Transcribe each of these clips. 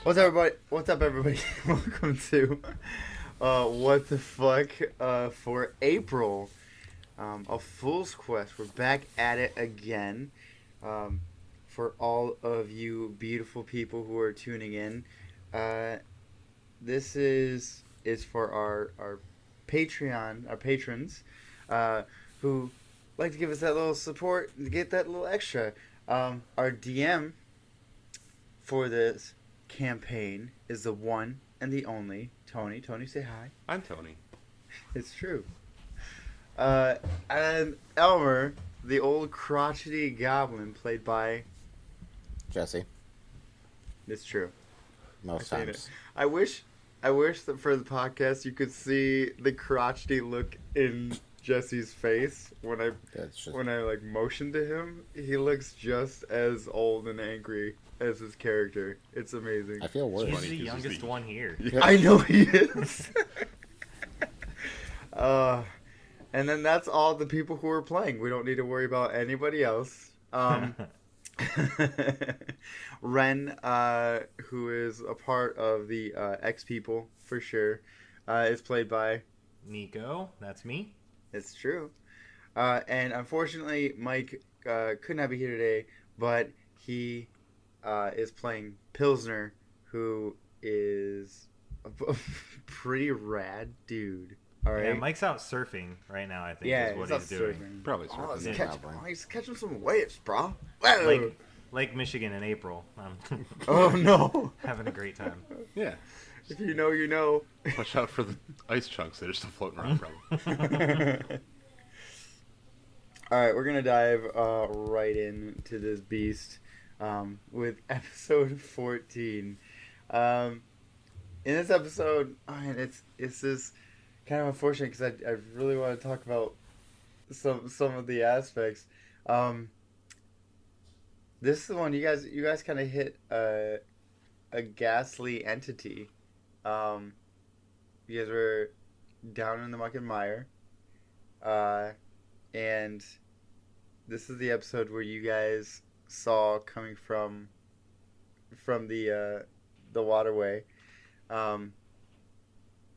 What's everybody? What's up, everybody? Welcome to What the Fuck for April. A Fool's Quest. We're back at it again. For all of you beautiful people who are tuning in, this is for our Patreon, our patrons, who like to give us that little support and get that little extra. Our DM for this campaign is the one and the only Tony. Tony, say hi. I'm Tony. It's true. And Elmer, the old crotchety goblin, played by Jesse. It's true. Most times. I wish that for the podcast you could see the crotchety look in Jesse's face when I like motioned to him. He looks just as old and angry as his character. It's amazing. I feel worse. He's the youngest one here. I know he is. And then that's all the people who are playing. We don't need to worry about anybody else. Ren, who is a part of the X people for sure, is played by Nico. That's me. It's true. And unfortunately, Mike could not be here today, but he is playing Pilsner, who is a pretty rad dude. All right. Yeah, Mike's out surfing right now, I think, is what he's doing. Surfing. Probably surfing. He's catching some waves, bro. Whoa. Lake Michigan in April. Oh, no. Having a great time. Yeah. If you know, you know. Watch out for the ice chunks that are still floating around, probably. All right, we're going to dive right into this beast with episode 14. In this episode, it's this kind of unfortunate because I really want to talk about some of the aspects. This is the one you guys kind of hit a ghastly entity. You guys were down in the muck and mire, and this is the episode where you guys saw coming from the waterway. Yeah,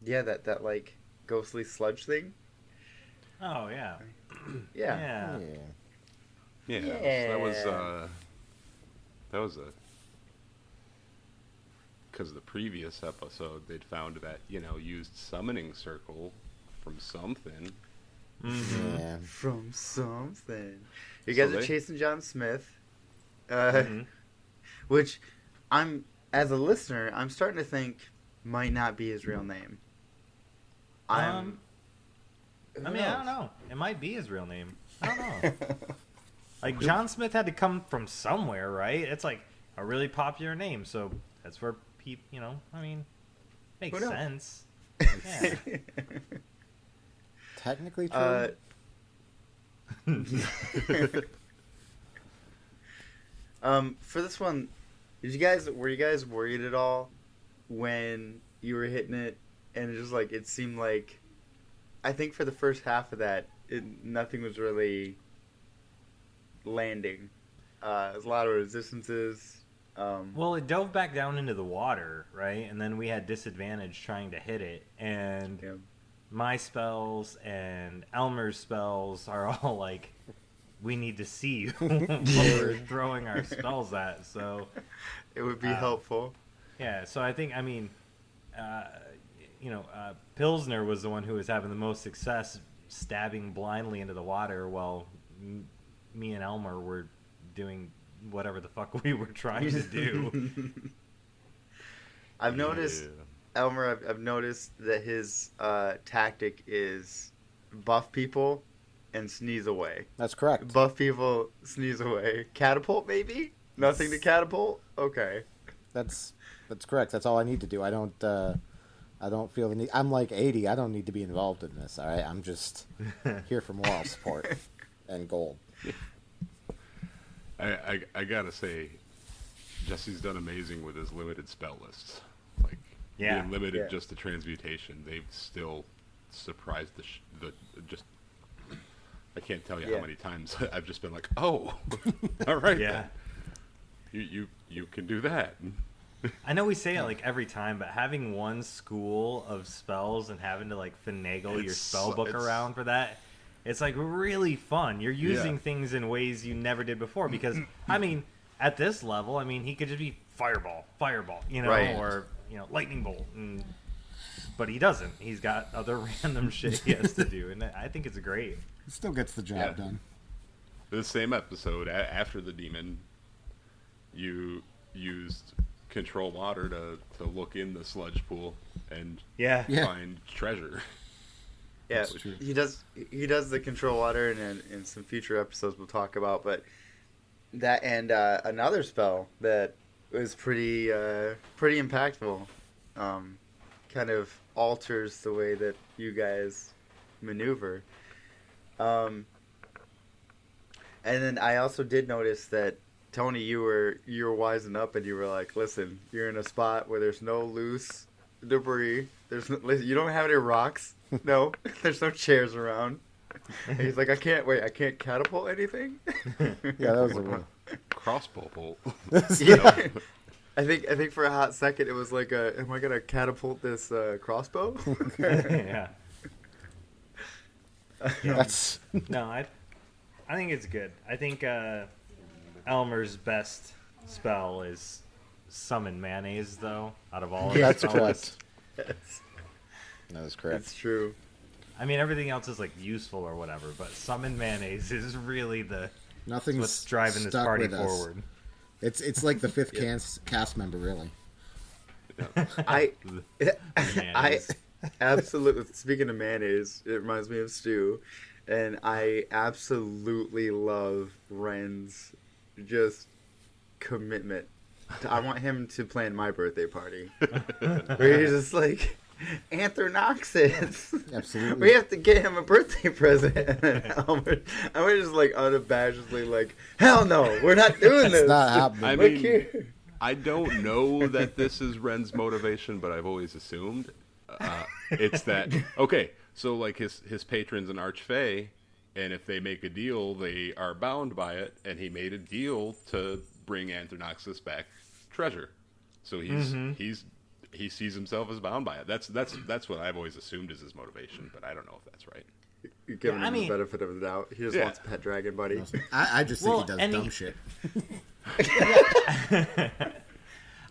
that like ghostly sludge thing. Oh yeah. Yeah. Yeah. Yeah. That was because the previous episode they'd found that used summoning circle from something. Mm-hmm. Yeah. From something. You guys are chasing John Smith, which as a listener, I'm starting to think might not be his real name. I don't know. It might be his real name. I don't know. Like, John Smith had to come from somewhere, right? It's like a really popular name, so that's where people, makes sense. Yeah. Technically true. For this one, were you guys worried at all when you were hitting it, and it seemed like, I think for the first half of that, nothing was really landing. There's a lot of resistances. Well, it dove back down into the water, right? And then we had disadvantage trying to hit it, and my spells and Elmer's spells are all like, we need to see you what we're throwing our spells at, so it would be helpful. Yeah, so I think, Pilsner was the one who was having the most success stabbing blindly into the water, while me and Elmer were doing whatever the fuck we were trying to do. I've noticed, Elmer, I've noticed that his tactic is buff people and sneeze away. That's correct. Buff people, sneeze away. Catapult, maybe? Nothing to catapult? Okay. That's correct. That's all I need to do. I don't feel the need. I'm like 80. I don't need to be involved in this. All right. I'm just here for moral support and gold. I gotta say, Jesse's done amazing with his limited spell lists. Like, being limited just to transmutation, they've still surprised just. I can't tell you how many times I've just been like, oh, all right, yeah, you can do that. I know we say it like every time, but having one school of spells and having to like finagle your spell book around for that, it's like really fun. You're using things in ways you never did before because, I mean, at this level, I mean, he could just be fireball, you know, or, you know, lightning bolt. But he doesn't. He's got other random shit he has to do, and I think it's great. He still gets the job done. The same episode, after the demon, you used control water to look in the sludge pool and find treasure. Yeah, he does the control water, and in some future episodes we'll talk about. But that and another spell that was pretty impactful, kind of alters the way that you guys maneuver. And then I also did notice that Tony, you were wising up, and you were like, "Listen, you're in a spot where there's no loose debris. You don't have any rocks. No, there's no chairs around." And he's like, "I can't catapult anything." Yeah, that was a real crossbow bolt. Yeah. I think for a hot second it was like, "Am I gonna catapult this crossbow?" Yeah. That's No, I think it's good. I think Elmer's best spell is summon mayonnaise, though. Out of all of that's spells. correct. Yes. That is correct. It's true. I mean, everything else is like useful or whatever, but summon mayonnaise is really Nothing's what's driving this stuck party with us. forward. It's like the fifth cast member, really. I Mayonnaise. absolutely. Speaking of mayonnaise, it reminds me of stew, and I absolutely love Ren's just commitment. I want him to plan my birthday party, where he's just like, Anthronoxus. Absolutely. We have to get him a birthday present. And Elmer just like unabashedly like, hell no, we're not doing this. It's not happening. I Look mean, here. I don't know that this is Ren's motivation, but I've always assumed it's that. Okay, so like his patron's an archfey, and if they make a deal, they are bound by it. And he made a deal to bring Anthronoxus back treasure, so he sees himself as bound by it. That's what I've always assumed is his motivation, but I don't know if that's right. You're giving him the benefit of the doubt. He just wants a pet dragon, buddy. I just think he does dumb shit.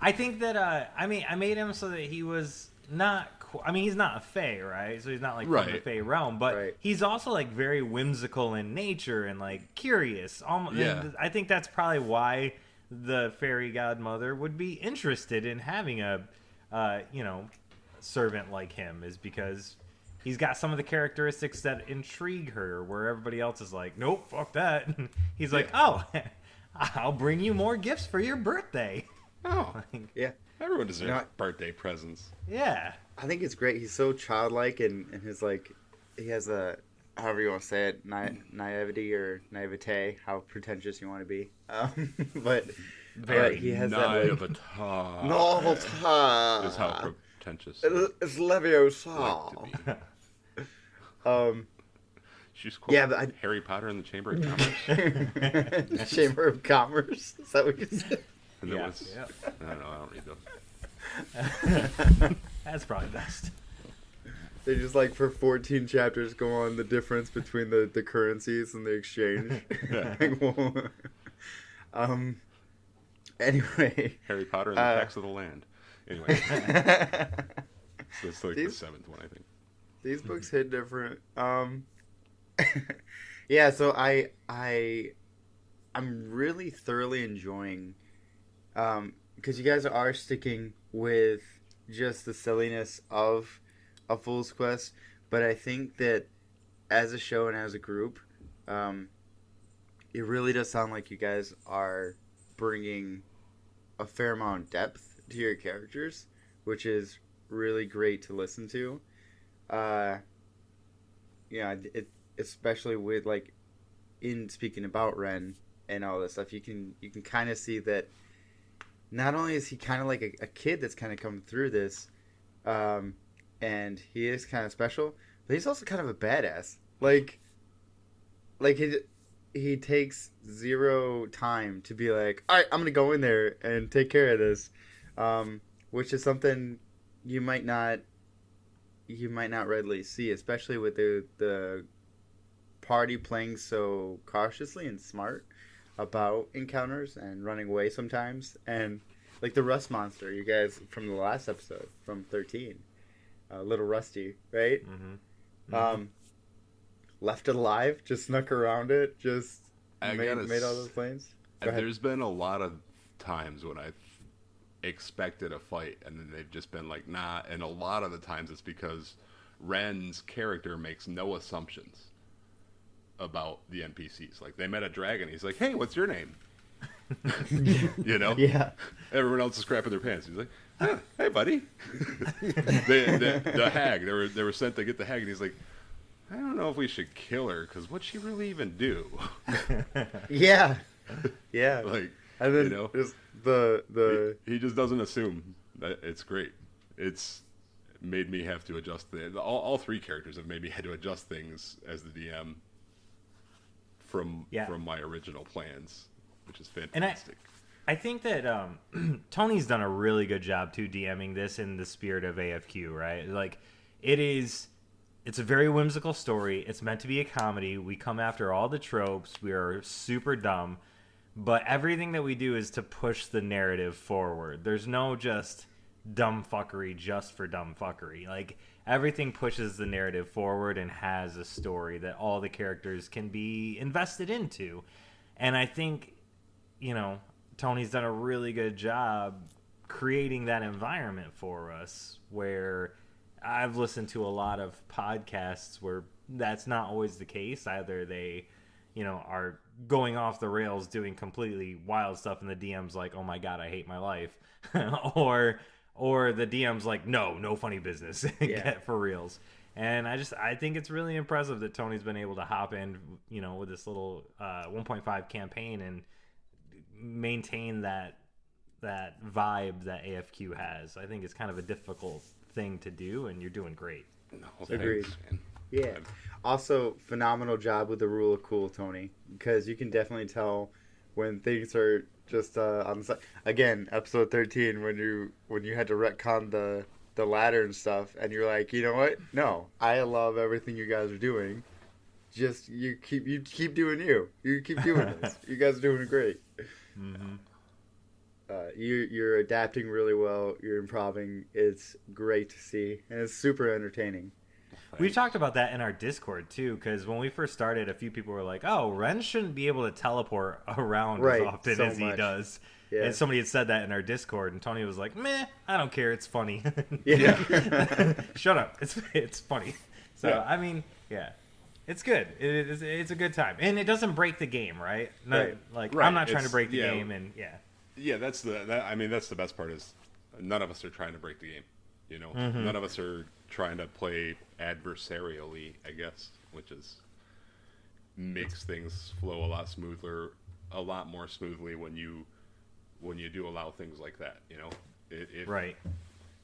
I think that I made him so that he was not. He's not a fae, right? So he's not like from the fae realm, but he's also like very whimsical in nature and like curious. And I think that's probably why the fairy godmother would be interested in having a servant like him, is because he's got some of the characteristics that intrigue her, where everybody else is like, nope, fuck that. He's like, oh, I'll bring you more gifts for your birthday. Oh, yeah. Everyone deserves birthday presents. Yeah. I think it's great. He's so childlike, and his like, he has a, however you want to say it, naivety or naivete, how pretentious you want to be. But he has novelty. Novelty. Is how pretentious. It's Leviosa. She's quoting but Harry Potter and the Chamber of Commerce. Chamber of Commerce. Is that what you said? And I don't know. I don't read those. That's probably best. They just like for 14 chapters go on the difference between the currencies and the exchange. Anyway, Harry Potter and the Tax of the Land. Anyway, so it's like the seventh one, I think. These books hit different. Yeah, so I'm really thoroughly enjoying, because you guys are sticking with just the silliness of A Fool's Quest, but I think that as a show and as a group, it really does sound like you guys are bringing a fair amount of depth to your characters, which is really great to listen to. Especially with like in speaking about Ren and all this stuff, you can kind of see that not only is he kind of like a kid that's kind of come through this, and he is kind of special, but he's also kind of a badass. Like he takes zero time to be like, all right, I'm gonna go in there and take care of this. which is something you might not readily see, especially with the party playing so cautiously and smart about encounters and running away sometimes. And like the Rust Monster, you guys from the last episode from 13, Little Rusty, right? Left it alive, just snuck around it, just made all those planes. There's been a lot of times when I've expected a fight and then they've just been like, nah. And a lot of the times it's because Ren's character makes no assumptions about the NPCs. Like, they met a dragon, he's like, hey, what's your name? You know? Yeah. Everyone else is crapping their pants. He's like, hey, buddy. the hag, they were sent to get the hag, and he's like, I don't know if we should kill her, because what'd she really even do? Yeah. Like, and then you know, he just doesn't assume. That it's great. It's made me have to adjust all three characters have made me had to adjust things as the DM from my original plans, which is fantastic. And I think that Tony's done a really good job too DMing this in the spirit of AFQ, right? Like, it's a very whimsical story. It's meant to be a comedy. We come after all the tropes. We are super dumb. But everything that we do is to push the narrative forward. There's no just dumb fuckery just for dumb fuckery. Like, everything pushes the narrative forward and has a story that all the characters can be invested into. And I think, you know, Tony's done a really good job creating that environment for us, where I've listened to a lot of podcasts where that's not always the case. Either they, you know, are going off the rails doing completely wild stuff and the DM's like, oh my God, I hate my life. or the DM's like, no funny business. Get for reals. And I think it's really impressive that Tony's been able to hop in, you know, with this little 1.5 campaign and maintain that vibe that AFQ has. I think it's kind of a difficult thing to do, and you're doing great. No, agreed. Man. Yeah. Also, phenomenal job with the rule of cool, Tony, because you can definitely tell when things are just on the side. Again, episode 13, when you had to retcon the ladder and stuff, and you're like, you know what? No, I love everything you guys are doing. Just you keep doing you. You keep doing this. You guys are doing great. Mm-hmm. You're adapting really well. You're improving. It's great to see, and it's super entertaining. We talked about that in our Discord too, because when we first started, a few people were like, "Oh, Ren shouldn't be able to teleport around as often as he does." Yeah. And somebody had said that in our Discord, and Tony was like, "Meh, I don't care. It's funny." Yeah. Shut up. It's funny. So yeah. I mean, yeah. It's good. It's a good time, and it doesn't break the game, right? Right. Like, I'm not trying to break the game, and yeah. That's the best part is none of us are trying to break the game. You know, none of us are trying to play adversarially, I guess, which is makes things flow a lot more smoothly when you do allow things like that. You know,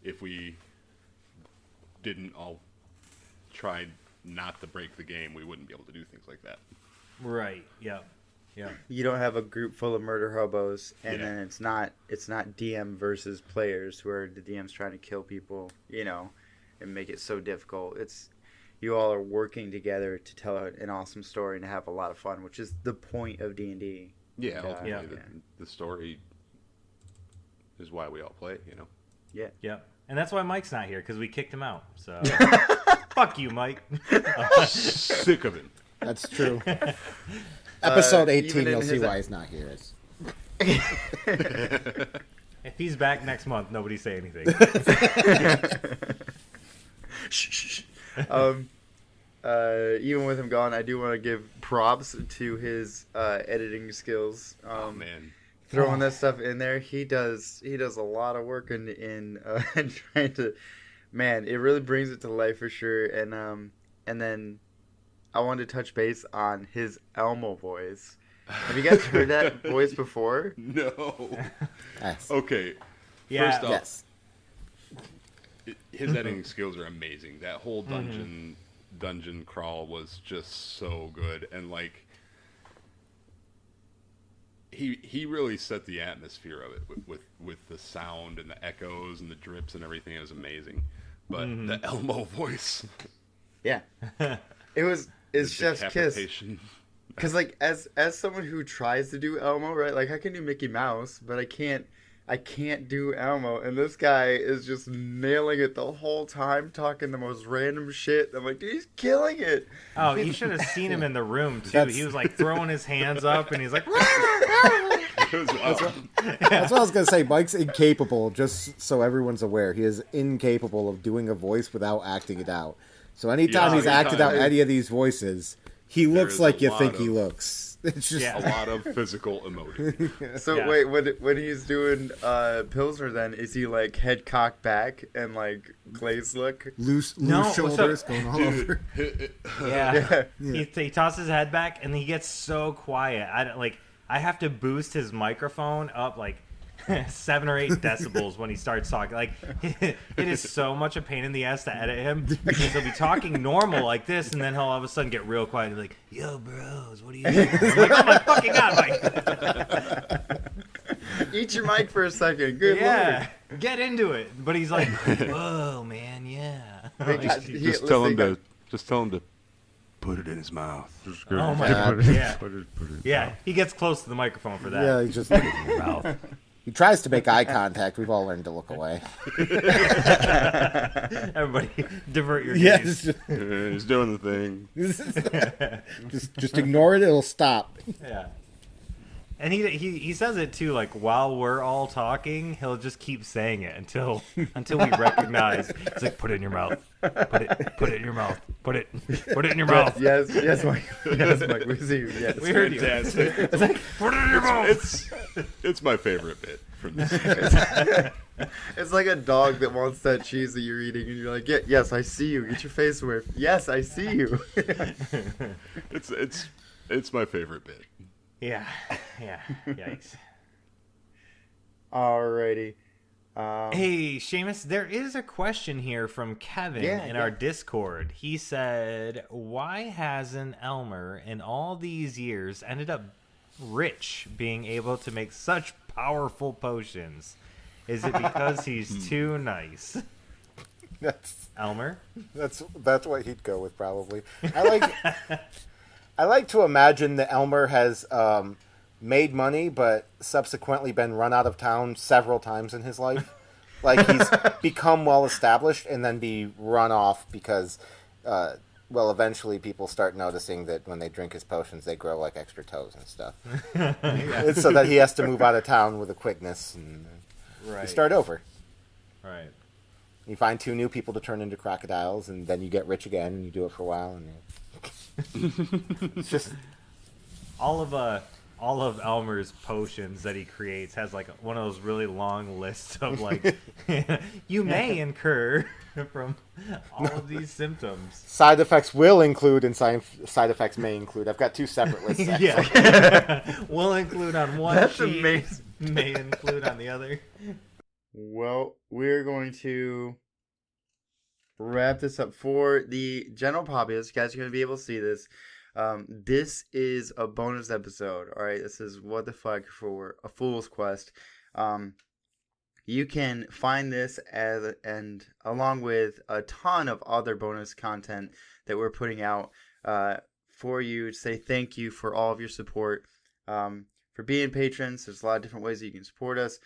if we didn't all try not to break the game, we wouldn't be able to do things like that. Right. Yeah. Yeah. You don't have a group full of murder hobos, and then it's not DM versus players where the DM's trying to kill people, you know, and make it so difficult. It's you all are working together to tell an awesome story and have a lot of fun, which is the point of D&D. Yeah, ultimately, the story is why we all play, you know. Yeah. Yeah. And that's why Mike's not here, because we kicked him out. So fuck you, Mike. Sick of him. That's true. Episode 18, you'll see why he's not here. If he's back next month, nobody say anything. Shh. Even with him gone, I do want to give props to his editing skills. Oh man, throwing that stuff in there, he does a lot of work in trying to. Man, it really brings it to life for sure. And then I wanted to touch base on his Elmo voice. Have you guys heard that voice before? No. Yes. Okay. Yeah. First off, yes. His editing skills are amazing. That whole dungeon crawl was just so good, and like he really set the atmosphere of it with the sound and the echoes and the drips and everything. It was amazing. But the Elmo voice, yeah, it's chef's kiss. Because like as someone who tries to do Elmo, right? Like I can do Mickey Mouse, but I can't do Elmo, and this guy is just nailing it the whole time, talking the most random shit. I'm like, dude, he's killing it. Oh, you should have seen him in the room too. He was like throwing his hands up, and he's like. That's what I was gonna say. Mike's incapable. Just so everyone's aware, he is incapable of doing a voice without acting it out. So anytime he's acted out any of these voices, he looks like you think he looks. It's just a lot of physical emotion. So wait, when he's doing Pilsner, then is he like head cocked back and like glazed look, loose shoulders going all over? Yeah. He tosses his head back and he gets so quiet. I have to boost his microphone up like 7 or 8 decibels when he starts talking. Like it is so much a pain in the ass to edit him because he'll be talking normal like this, and then he'll all of a sudden get real quiet and be like, "Yo, bros, what are you doing?" I'm like, "Oh my fucking god, Mike!" Eat your mic for a second. Good Lord. Get into it. But he's like, "Whoa, man, yeah." Just tell him to put it in his mouth. Oh my god! Yeah, he gets close to the microphone for that. Yeah, he just put it in your mouth. He tries to make eye contact. We've all learned to look away. Everybody, divert your gaze. He's doing the thing. just ignore it. It'll stop. Yeah. And he says it too, like while we're all talking, he'll just keep saying it until we recognize. It's like, put it in your mouth. Put it in your mouth. Put it in your mouth. Yes, Mike. Yes, Mike. We see you. Yes, we heard you. It's like, put it in your mouth. It's my favorite bit from this. It's like a dog that wants that cheese that you're eating, and you're like, yes, I see you. Get your face away. Yes, I see you. It's my favorite bit. Yeah. Yikes. Alrighty. Hey, Shamas, there is a question here from Kevin in our Discord. He said, why hasn't Elmer in all these years ended up rich, being able to make such powerful potions? Is it because he's too nice? Elmer? That's what he'd go with, probably. I like to imagine that Elmer has made money, but subsequently been run out of town several times in his life. Like he's become well established and then be run off because, eventually people start noticing that when they drink his potions, they grow like extra toes and stuff. It's so that he has to move out of town with a quickness and you start over. Right. You find 2 new people to turn into crocodiles, and then you get rich again, and you do it for a while, and it's just all of Elmer's potions that he creates has like one of those really long lists of like you may incur from all of these symptoms. Side effects will include and side effects may include. I've got 2 separate lists. Yeah. Will include on one. That's sheet, amazing. May include on the other. Well, we're going to wrap this up for the general populace. You guys are going to be able to see this. This is a bonus episode. All right, this is What the Fuck for a Fool's Quest. You can find this and along with a ton of other bonus content that we're putting out for you to say thank you for all of your support. For being patrons, there's a lot of different ways that you can support us.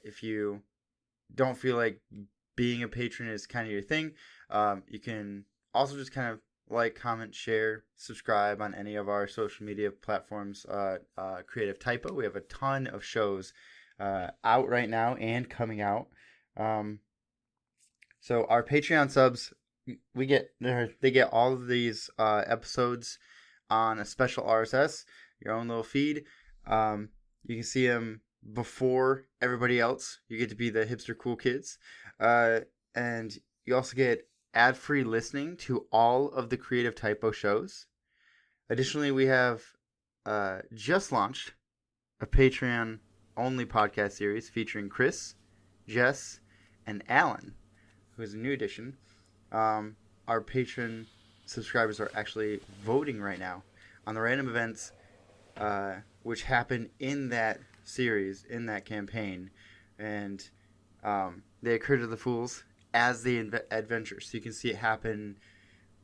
If you don't feel like being a patron is kind of your thing, you can also just kind of like, comment, share, subscribe on any of our social media platforms. Creative Typo. We have a ton of shows out right now and coming out. So our Patreon subs, they get all of these episodes on a special RSS, your own little feed. You can see them before everybody else. You get to be the hipster cool kids. And you also get ad-free listening to all of the Creative Typo shows. Additionally, we have just launched a Patreon-only podcast series featuring Chris, Jess, and Alan, who is a new addition. Our patron subscribers are actually voting right now on the random events which happen in that series, in that campaign, and they occur to the fools as they adventure. So you can see it happen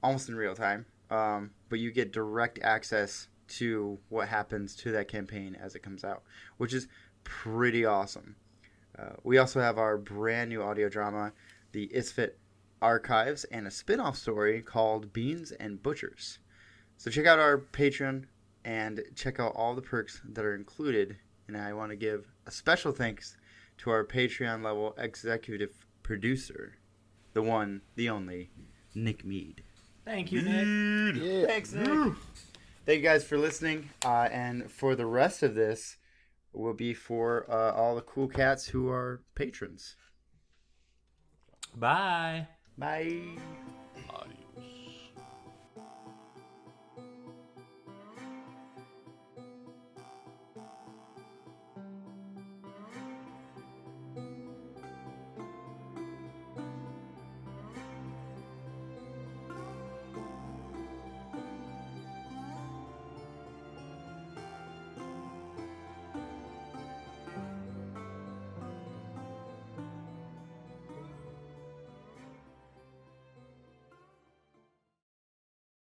almost in real time, but you get direct access to what happens to that campaign as it comes out, which is pretty awesome. We also have our brand new audio drama, the Isfit Archives, and a spin-off story called Beans and Butchers. So check out our Patreon and check out all the perks that are included. And I want to give a special thanks to our Patreon level executive producer, the one, the only, Nick Mead. Thank you, Nick. Yeah. Thanks, Nick. Thank you guys for listening. And for the rest of this will be for all the cool cats who are patrons. Bye. Bye. Bye.